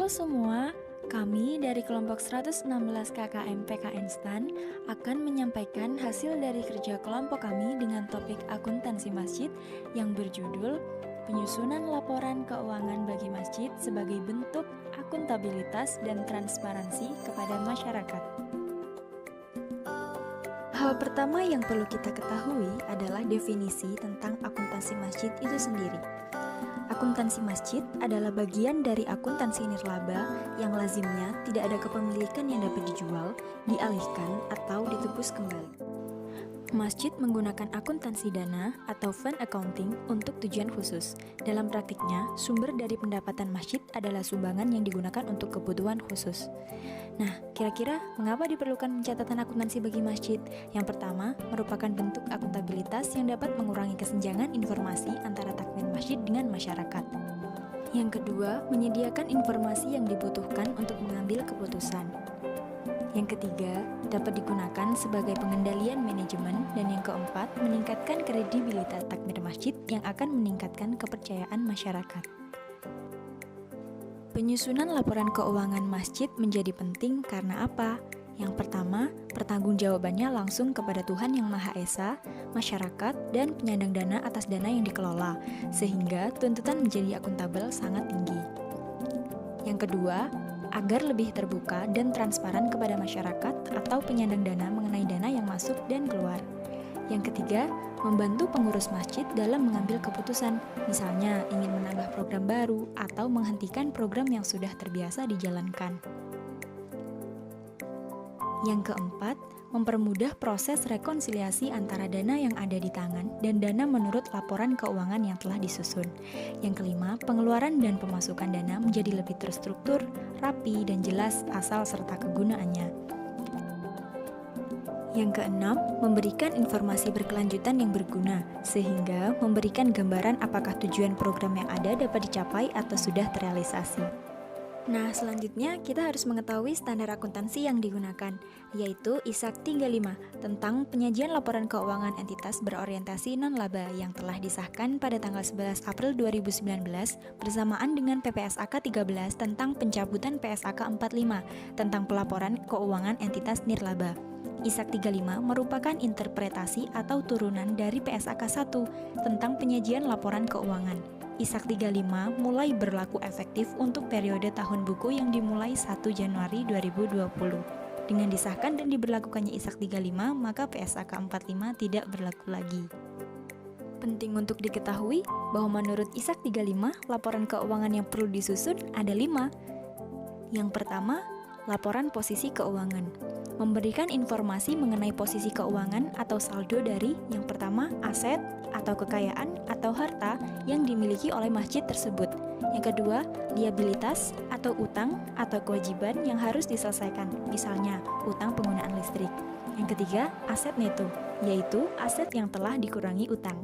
Halo semua, kami dari kelompok 116 KKM PKN STAN akan menyampaikan hasil dari kerja kelompok kami dengan topik akuntansi masjid yang berjudul Penyusunan Laporan Keuangan bagi Masjid sebagai bentuk akuntabilitas dan transparansi kepada masyarakat. Hal pertama yang perlu kita ketahui adalah definisi tentang akuntansi masjid itu sendiri. Akuntansi masjid adalah bagian dari akuntansi nirlaba yang lazimnya tidak ada kepemilikan yang dapat dijual, dialihkan, atau ditebus kembali. Masjid menggunakan akuntansi dana atau fund accounting untuk tujuan khusus. Dalam praktiknya, sumber dari pendapatan masjid adalah sumbangan yang digunakan untuk kebutuhan khusus. Nah, kira-kira mengapa diperlukan pencatatan akuntansi bagi masjid? Yang pertama, merupakan bentuk akuntabilitas yang dapat mengurangi kesenjangan informasi antara takmir masjid dengan masyarakat. Yang kedua, menyediakan informasi yang dibutuhkan untuk mengambil keputusan. Yang ketiga, dapat digunakan sebagai pengendalian manajemen. Dan yang keempat, meningkatkan kredibilitas takmir masjid yang akan meningkatkan kepercayaan masyarakat. Penyusunan laporan keuangan masjid menjadi penting karena apa? Yang pertama, pertanggungjawabannya langsung kepada Tuhan Yang Maha Esa, masyarakat, dan penyandang dana atas dana yang dikelola, sehingga tuntutan menjadi akuntabel sangat tinggi. Yang kedua, agar lebih terbuka dan transparan kepada masyarakat atau penyandang dana mengenai dana yang masuk dan keluar. Yang ketiga, membantu pengurus masjid dalam mengambil keputusan, misalnya ingin menambah program baru atau menghentikan program yang sudah terbiasa dijalankan. Yang keempat, mempermudah proses rekonsiliasi antara dana yang ada di tangan dan dana menurut laporan keuangan yang telah disusun. Yang kelima, pengeluaran dan pemasukan dana menjadi lebih terstruktur, rapi, dan jelas asal serta kegunaannya. Yang keenam, memberikan informasi berkelanjutan yang berguna, sehingga memberikan gambaran apakah tujuan program yang ada dapat dicapai atau sudah terrealisasi. Nah, selanjutnya kita harus mengetahui standar akuntansi yang digunakan, yaitu ISAK 35 tentang penyajian laporan keuangan entitas berorientasi non-laba yang telah disahkan pada tanggal 11 April 2019 bersamaan dengan PPSAK 13 tentang pencabutan PSAK 45 tentang pelaporan keuangan entitas nirlaba. ISAK 35 merupakan interpretasi atau turunan dari PSAK 1 tentang penyajian laporan keuangan. ISAK 35 mulai berlaku efektif untuk periode tahun buku yang dimulai 1 Januari 2020. Dengan disahkan dan diberlakukannya ISAK 35, maka PSAK 45 tidak berlaku lagi. Penting untuk diketahui bahwa menurut ISAK 35, laporan keuangan yang perlu disusun ada 5. Yang pertama, laporan posisi keuangan. Memberikan informasi mengenai posisi keuangan atau saldo dari yang pertama, aset atau kekayaan atau harta yang dimiliki oleh masjid tersebut. Yang kedua, liabilitas atau utang atau kewajiban yang harus diselesaikan, misalnya utang penggunaan listrik. Yang ketiga, aset neto, yaitu aset yang telah dikurangi utang.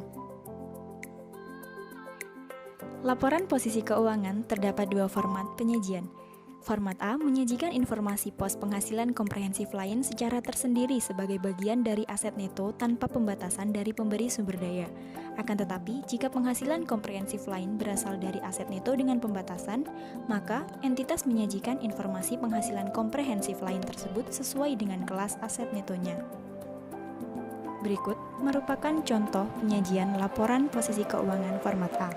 Laporan posisi keuangan terdapat 2 format penyajian. Format A menyajikan informasi pos penghasilan komprehensif lain secara tersendiri sebagai bagian dari aset neto tanpa pembatasan dari pemberi sumber daya. Akan tetapi, jika penghasilan komprehensif lain berasal dari aset neto dengan pembatasan, maka entitas menyajikan informasi penghasilan komprehensif lain tersebut sesuai dengan kelas aset netonya. Berikut merupakan contoh penyajian laporan posisi keuangan format A.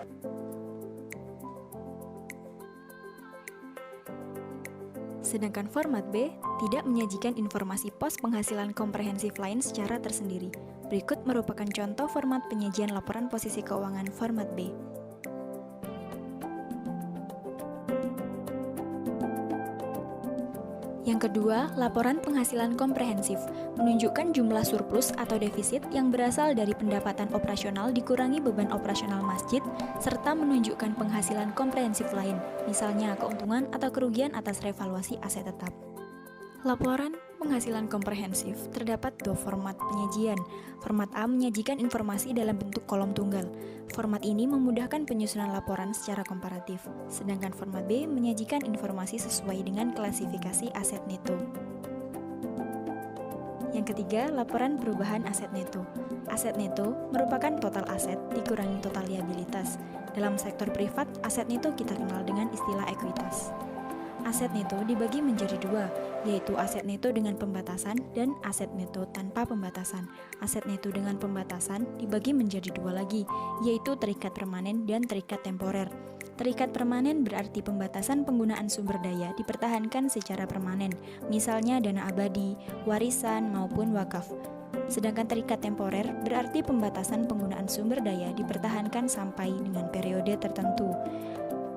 Sedangkan format B tidak menyajikan informasi pos penghasilan komprehensif lain secara tersendiri. Berikut merupakan contoh format penyajian laporan posisi keuangan format B. Yang kedua, laporan penghasilan komprehensif menunjukkan jumlah surplus atau defisit yang berasal dari pendapatan operasional dikurangi beban operasional masjid, serta menunjukkan penghasilan komprehensif lain, misalnya keuntungan atau kerugian atas revaluasi aset tetap. Laporan penghasilan komprehensif terdapat 2 format penyajian. Format A menyajikan informasi dalam bentuk kolom tunggal. Format ini memudahkan penyusunan laporan secara komparatif, sedangkan format B menyajikan informasi sesuai dengan klasifikasi aset neto. Yang ketiga, laporan perubahan aset neto. Aset neto merupakan total aset dikurangi total liabilitas. Dalam sektor privat, aset neto kita kenal dengan istilah ekuitas. Aset neto dibagi menjadi dua, yaitu aset neto dengan pembatasan dan aset neto tanpa pembatasan. Aset neto dengan pembatasan dibagi menjadi dua lagi, yaitu terikat permanen dan terikat temporer. Terikat permanen berarti pembatasan penggunaan sumber daya dipertahankan secara permanen, misalnya dana abadi, warisan, maupun wakaf. Sedangkan terikat temporer berarti pembatasan penggunaan sumber daya dipertahankan sampai dengan periode tertentu.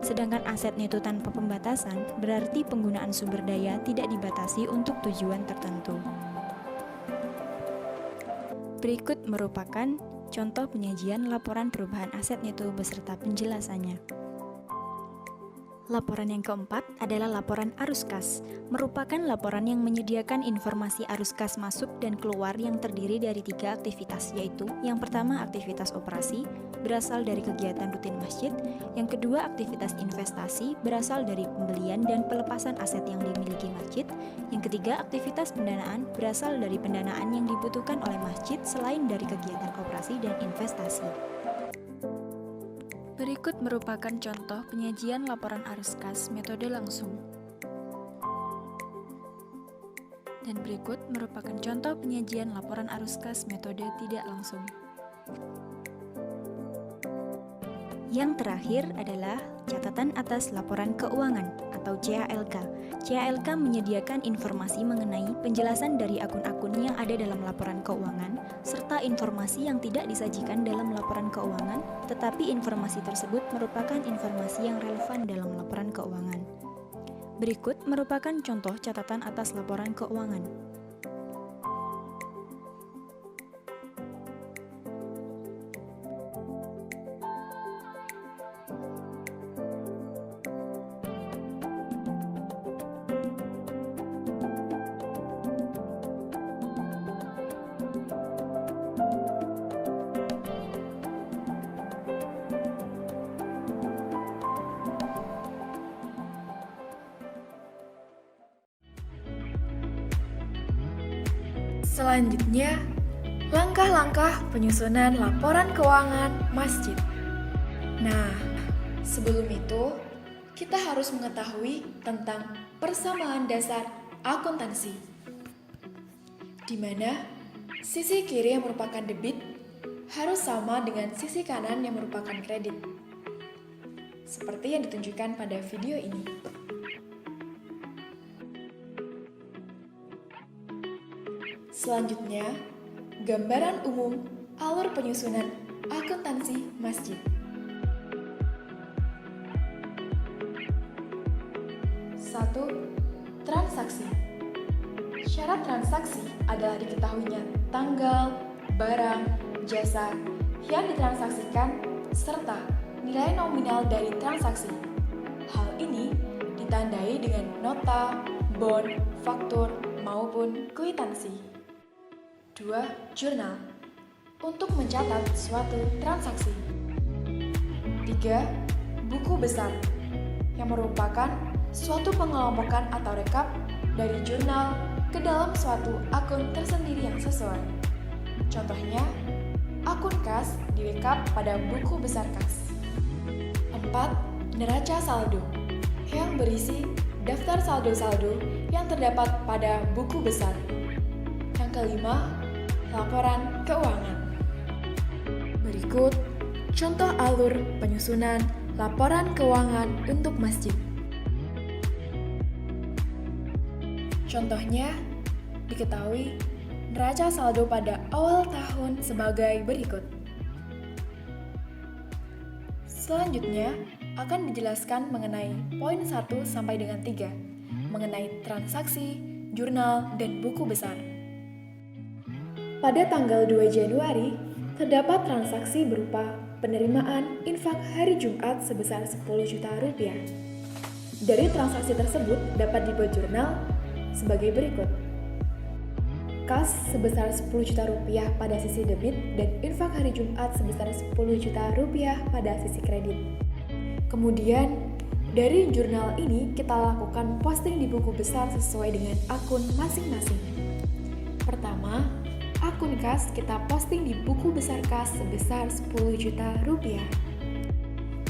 Sedangkan aset neto tanpa pembatasan berarti penggunaan sumber daya tidak dibatasi untuk tujuan tertentu. Berikut merupakan contoh penyajian laporan perubahan aset neto beserta penjelasannya. Laporan yang keempat adalah laporan arus kas, merupakan laporan yang menyediakan informasi arus kas masuk dan keluar yang terdiri dari 3 aktivitas, yaitu yang pertama aktivitas operasi, berasal dari kegiatan rutin masjid, yang kedua aktivitas investasi, berasal dari pembelian dan pelepasan aset yang dimiliki masjid, yang ketiga aktivitas pendanaan, berasal dari pendanaan yang dibutuhkan oleh masjid selain dari kegiatan operasi dan investasi. Berikut merupakan contoh penyajian laporan arus kas metode langsung. Dan berikut merupakan contoh penyajian laporan arus kas metode tidak langsung. Yang terakhir adalah catatan atas laporan keuangan atau CALK. CALK menyediakan informasi mengenai penjelasan dari akun-akun yang ada dalam laporan keuangan, serta informasi yang tidak disajikan dalam laporan keuangan, tetapi informasi tersebut merupakan informasi yang relevan dalam laporan keuangan. Berikut merupakan contoh catatan atas laporan keuangan. Selanjutnya, langkah-langkah penyusunan laporan keuangan masjid. Nah, sebelum itu, kita harus mengetahui tentang persamaan dasar akuntansi, di mana sisi kiri yang merupakan debit harus sama dengan sisi kanan yang merupakan kredit, seperti yang ditunjukkan pada video ini. Selanjutnya, gambaran umum alur penyusunan akuntansi masjid. 1. Transaksi. Syarat transaksi adalah diketahuinya tanggal, barang, jasa yang ditransaksikan, serta nilai nominal dari transaksi. Hal ini ditandai dengan nota, bond, faktur, maupun kwitansi. 2. Jurnal. Untuk mencatat suatu transaksi. 3. Buku besar, yang merupakan suatu pengelompokan atau rekap dari jurnal ke dalam suatu akun tersendiri yang sesuai. Contohnya, akun kas direkap pada buku besar kas. 4. Neraca saldo, yang berisi daftar saldo-saldo yang terdapat pada buku besar. Yang kelima, laporan keuangan. Berikut contoh alur penyusunan laporan keuangan untuk masjid. Contohnya, diketahui neraca saldo pada awal tahun sebagai berikut. Selanjutnya, akan dijelaskan mengenai poin 1 sampai dengan 3, mengenai transaksi, jurnal, dan buku besar. Pada tanggal 2 Januari, terdapat transaksi berupa penerimaan infak hari Jumat sebesar 10 juta rupiah. Dari transaksi tersebut dapat dibuat jurnal sebagai berikut. Kas sebesar 10 juta rupiah pada sisi debit dan infak hari Jumat sebesar 10 juta rupiah pada sisi kredit. Kemudian, dari jurnal ini kita lakukan posting di buku besar sesuai dengan akun masing-masing. Pertama, akun kas kita posting di buku besar kas sebesar 10 juta rupiah.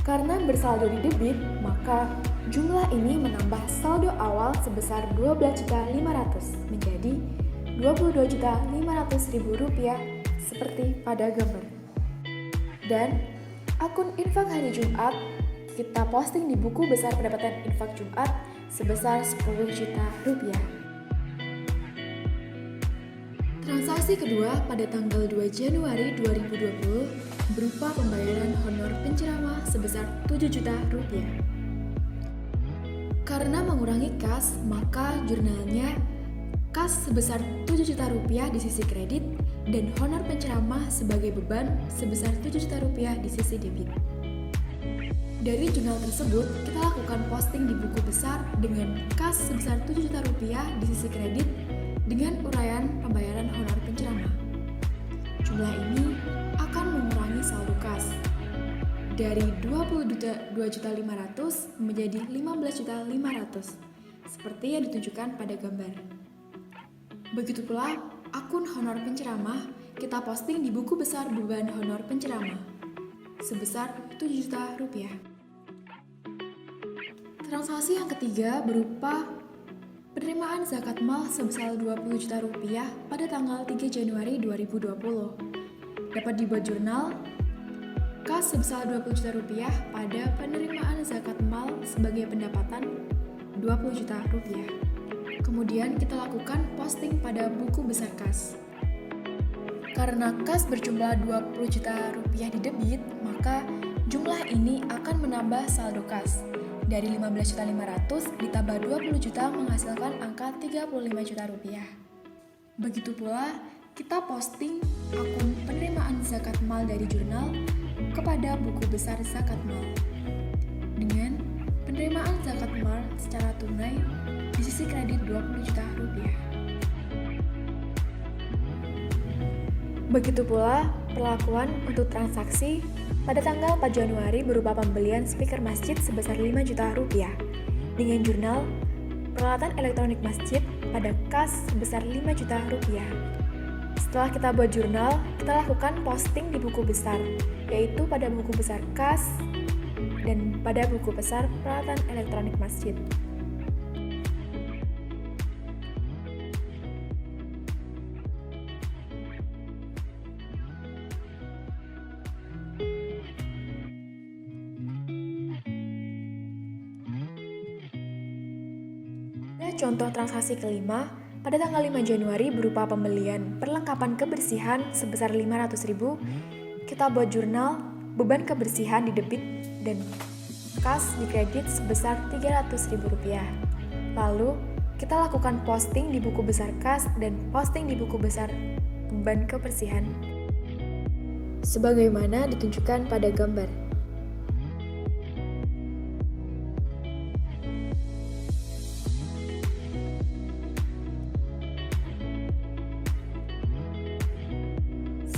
Karena bersaldo di debit, maka Jumlah ini menambah saldo awal sebesar Rp12.500.000 menjadi Rp22.500.000 seperti pada gambar. Dan akun infak hari Jumat kita posting di buku besar pendapatan infak Jumat sebesar Rp10 juta. Transaksi kedua pada tanggal 2 Januari 2020 berupa pembayaran honor penceramah sebesar Rp7 juta. Karena mengurangi kas, maka jurnalnya kas sebesar Rp7 juta di sisi kredit dan honor penceramah sebagai beban sebesar Rp7 juta di sisi debit. Dari jurnal tersebut, kita lakukan posting di buku besar dengan kas sebesar Rp7 juta di sisi kredit dengan uraian pembayaran honor penceramah. Jumlah ini akan mengurangi saldo kas dari Rp22.500.000 menjadi Rp15.500.000 seperti yang ditunjukkan pada gambar. Begitu pula akun honor penceramah kita posting di buku besar beban honor penceramah sebesar Rp7 juta. Transaksi yang ketiga berupa penerimaan zakat mal sebesar Rp20 juta pada tanggal 3 Januari 2020. Dapat dibuat jurnal kas sebesar Rp20 juta pada penerimaan zakat mal sebagai pendapatan Rp20 juta. Kemudian kita lakukan posting pada buku besar kas. Karena kas berjumlah Rp20 juta di debit, maka jumlah ini akan menambah saldo kas. Dari Rp15.500.000 ditambah Rp20 juta menghasilkan angka Rp35 juta. Begitu pula kita posting akun penerimaan zakat mal dari jurnal kepada buku besar zakat mal dengan penerimaan zakat mal secara tunai di sisi kredit Rp20 juta. Begitu pula perlakuan untuk transaksi pada tanggal 4 Januari berupa pembelian speaker masjid sebesar Rp5 juta dengan jurnal peralatan elektronik masjid pada kas sebesar Rp5 juta. Setelah kita buat jurnal, kita lakukan posting di buku besar, yaitu pada buku besar kas dan pada buku besar peralatan elektronik masjid. Contoh transaksi kelima pada tanggal 5 Januari berupa pembelian perlengkapan kebersihan sebesar Rp500.000. Kita buat jurnal beban kebersihan di debit dan kas di kredit sebesar Rp300.000. Lalu kita lakukan posting di buku besar kas dan posting di buku besar beban kebersihan sebagaimana ditunjukkan pada gambar.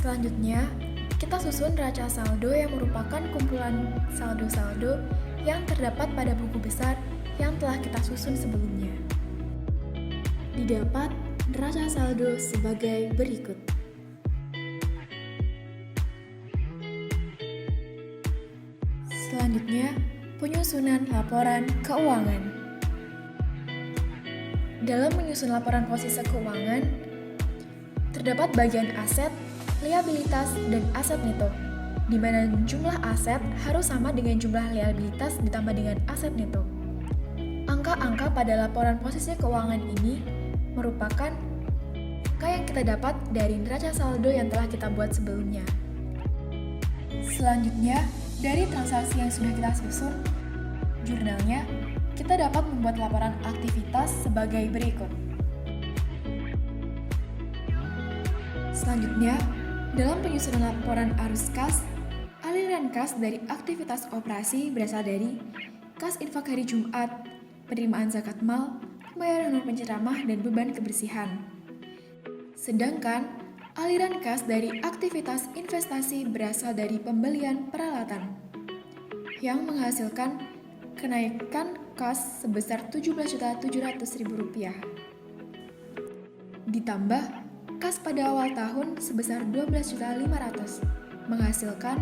Selanjutnya, kita susun neraca saldo yang merupakan kumpulan saldo-saldo yang terdapat pada buku besar yang telah kita susun sebelumnya. Didapat neraca saldo sebagai berikut. Selanjutnya, penyusunan laporan keuangan. Dalam menyusun laporan posisi keuangan, terdapat bagian aset, liabilitas, dan aset neto, di mana jumlah aset harus sama dengan jumlah liabilitas ditambah dengan aset neto. Angka-angka pada laporan posisi keuangan ini merupakan angka yang kita dapat dari neraca saldo yang telah kita buat sebelumnya. Selanjutnya, dari transaksi yang sudah kita susun, jurnalnya, kita dapat membuat laporan aktivitas sebagai berikut. Selanjutnya, dalam penyusunan laporan arus kas, aliran kas dari aktivitas operasi berasal dari kas infak hari Jumat, penerimaan zakat mal, pembayaran honor penceramah, dan beban kebersihan. Sedangkan, aliran kas dari aktivitas investasi berasal dari pembelian peralatan, yang menghasilkan kenaikan kas sebesar Rp17.700.000. Ditambah kas pada awal tahun sebesar Rp12.500.000, menghasilkan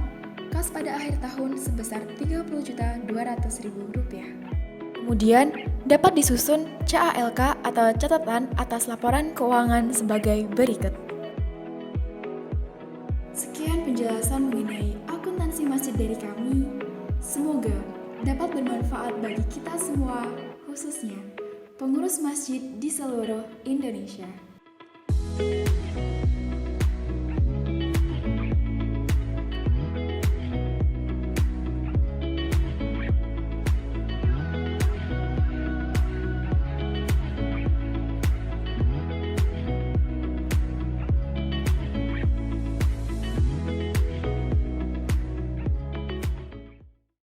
kas pada akhir tahun sebesar Rp30.200.000. Kemudian, dapat disusun CALK atau catatan atas laporan keuangan sebagai berikut. Sekian penjelasan mengenai akuntansi masjid dari kami. Semoga dapat bermanfaat bagi kita semua, khususnya pengurus masjid di seluruh Indonesia.